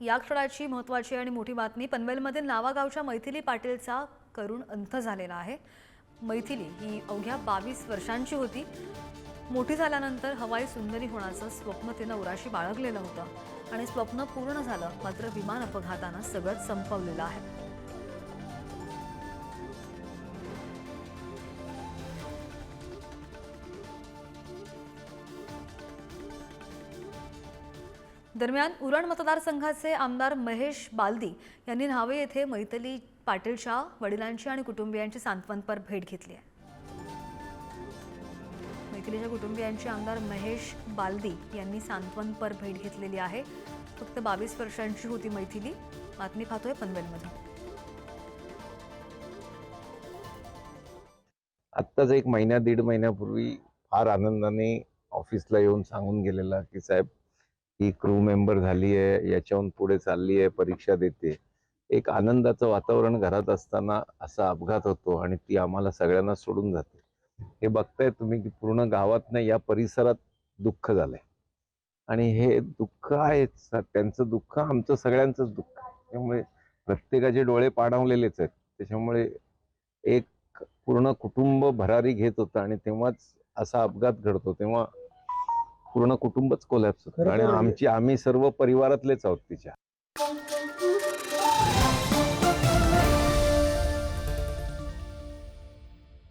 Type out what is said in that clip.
या क्षणाची महत्त्वाची आणि मोठी बातमी पनवेलमधील नावागावच्या मैथिली पाटीलचा करुण अंत झालेला आहे। मैथिली ही अवघ्या 22 वर्षांची होती। मोठी झाल्यानंतर हवाई सुंदरी होण्याचं स्वप्न तिनं उराशी बाळगलेलं होतं आणि स्वप्न पूर्ण झालं, मात्र विमान अपघातानं सगळंच संपवलेलं आहे। दरम्यान उरण मतदारसंघाचे आमदार महेश बालदी यांनी न्हावे येथे मैथिली पाटीलच्या वडिलांची आणि कुटुंबियांची सांत्वनपर भेट घेतली आहे। मैथिलीच्या कुटुंबियांची आमदार महेश बालदी यांनी सांत्वनपर भेट घेतलेली आहे। फक्त 22 वर्षांची होती मैथिली। बातमी पाहतोय पनवेलमध्ये। आत्ताच एक महिना दीड महिन्यापूर्वी फार आनंदाने ऑफिसला येऊन सांगून गेलेला की साहेब ही क्रू मेंबर झाली आहे, याच्याहून पुढे चालली आहे, परीक्षा देते। एक आनंदाचं वातावरण घरात असताना असा अपघात होतो आणि ती आम्हाला सगळ्यांना सोडून जाते। हे बघताय तुम्ही की पूर्ण गावात नाही, या परिसरात दुःख झालंय आणि हे दुःख आहेच, त्यांचं दुःख आमचं सगळ्यांचंच दुःख आहे। त्यामुळे प्रत्येकाचे डोळे पाणावलेलेच आहेत। त्याच्यामुळे एक पूर्ण कुटुंब भरारी घेत होतं आणि तेव्हाच असा अपघात घडतो तेव्हा पूर्ण कुटुंबच कोलॅप्स होतं आणि आम्ही सर्व परिवारातलेच आहोत तिच्या।